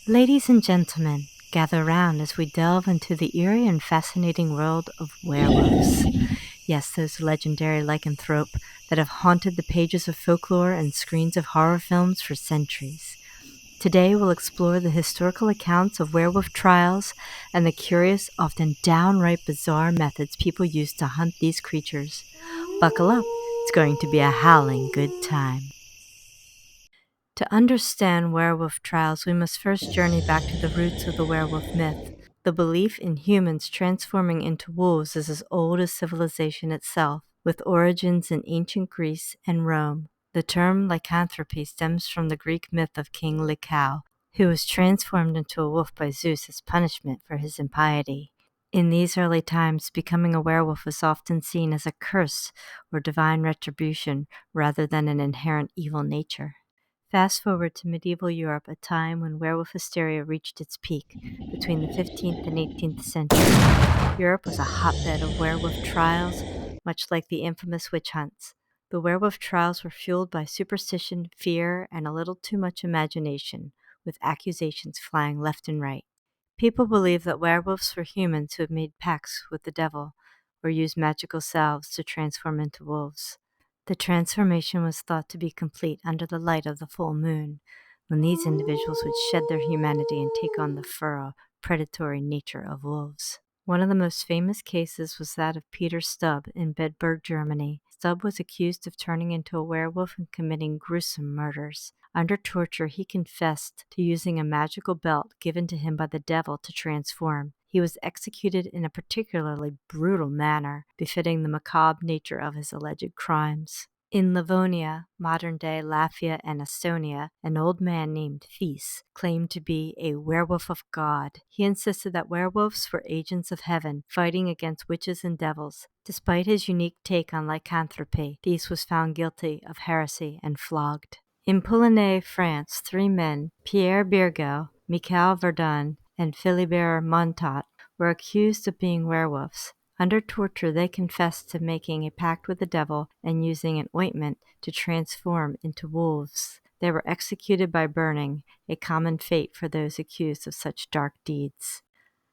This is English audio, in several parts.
Ladies and gentlemen, gather round as we delve into the eerie and fascinating world of werewolves. Yes, those legendary lycanthrope that have haunted the pages of folklore and screens of horror films for centuries. Today we'll explore the historical accounts of werewolf trials and the curious, often downright bizarre methods people use to hunt these creatures. Buckle up, it's going to be a howling good time. To understand werewolf trials, we must first journey back to the roots of the werewolf myth. The belief in humans transforming into wolves is as old as civilization itself, with origins in ancient Greece and Rome. The term lycanthropy stems from the Greek myth of King Lycao, who was transformed into a wolf by Zeus as punishment for his impiety. In these early times, becoming a werewolf was often seen as a curse or divine retribution rather than an inherent evil nature. Fast forward to medieval Europe, a time when werewolf hysteria reached its peak between the 15th and 18th century. Europe was a hotbed of werewolf trials, much like the infamous witch hunts. The werewolf trials were fueled by superstition, fear, and a little too much imagination, with accusations flying left and right. People believed that werewolves were humans who had made pacts with the devil or used magical salves to transform into wolves. The transformation was thought to be complete under the light of the full moon, when these individuals would shed their humanity and take on the feral, predatory nature of wolves. One of the most famous cases was that of Peter Stumpp in Bedburg, Germany. Stumpp was accused of turning into a werewolf and committing gruesome murders. Under torture, he confessed to using a magical belt given to him by the devil to transform. He was executed in a particularly brutal manner, befitting the macabre nature of his alleged crimes. In Livonia, modern-day Latvia and Estonia, an old man named Thiess claimed to be a werewolf of God. He insisted that werewolves were agents of heaven, fighting against witches and devils. Despite his unique take on lycanthropy, Thiess was found guilty of heresy and flogged. In Poligny, France, 3 men, Pierre Birgel, Michael Verdun, and Philibert Montot, were accused of being werewolves. Under torture, they confessed to making a pact with the devil and using an ointment to transform into wolves. They were executed by burning, a common fate for those accused of such dark deeds.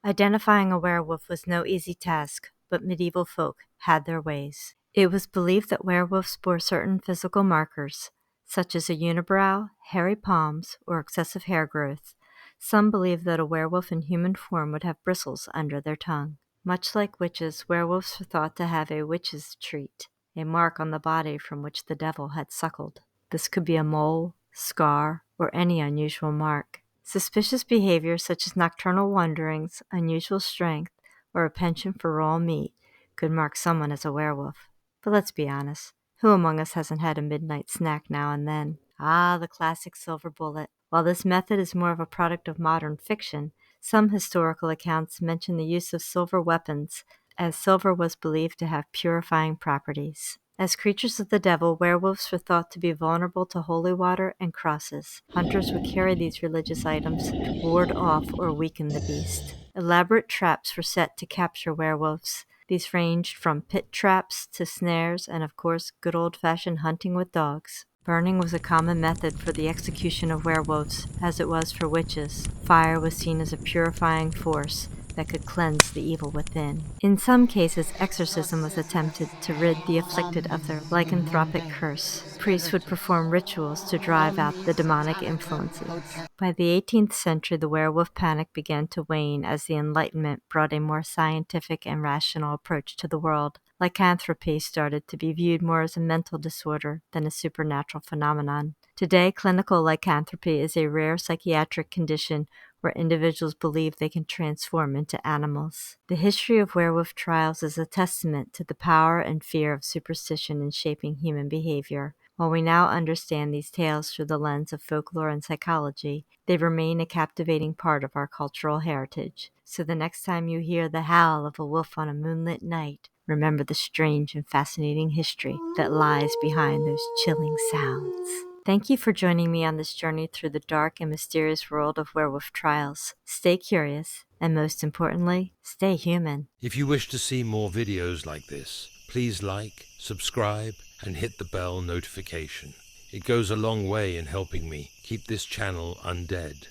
Identifying a werewolf was no easy task, but medieval folk had their ways. It was believed that werewolves bore certain physical markers, such as a unibrow, hairy palms, or excessive hair growth. Some believed that a werewolf in human form would have bristles under their tongue. Much like witches, werewolves were thought to have a witch's treat, a mark on the body from which the devil had suckled. This could be a mole, scar, or any unusual mark. Suspicious behavior such as nocturnal wanderings, unusual strength, or a penchant for raw meat could mark someone as a werewolf. But let's be honest, who among us hasn't had a midnight snack now and then? Ah, the classic silver bullet. While this method is more of a product of modern fiction, some historical accounts mention the use of silver weapons, as silver was believed to have purifying properties. As creatures of the devil, werewolves were thought to be vulnerable to holy water and crosses. Hunters would carry these religious items to ward off or weaken the beast. Elaborate traps were set to capture werewolves. These ranged from pit traps to snares and, of course, good old-fashioned hunting with dogs. Burning was a common method for the execution of werewolves, as it was for witches. Fire was seen as a purifying force that could cleanse the evil within. In some cases, exorcism was attempted to rid the afflicted of their lycanthropic curse. Priests would perform rituals to drive out the demonic influences. By the 18th century, the werewolf panic began to wane as the Enlightenment brought a more scientific and rational approach to the world. Lycanthropy started to be viewed more as a mental disorder than a supernatural phenomenon. Today, clinical lycanthropy is a rare psychiatric condition where individuals believe they can transform into animals. The history of werewolf trials is a testament to the power and fear of superstition in shaping human behavior. While we now understand these tales through the lens of folklore and psychology, they remain a captivating part of our cultural heritage. So the next time you hear the howl of a wolf on a moonlit night, remember the strange and fascinating history that lies behind those chilling sounds. Thank you for joining me on this journey through the dark and mysterious world of werewolf trials. Stay curious, and most importantly, stay human. If you wish to see more videos like this, please like, subscribe, and hit the bell notification. It goes a long way in helping me keep this channel undead.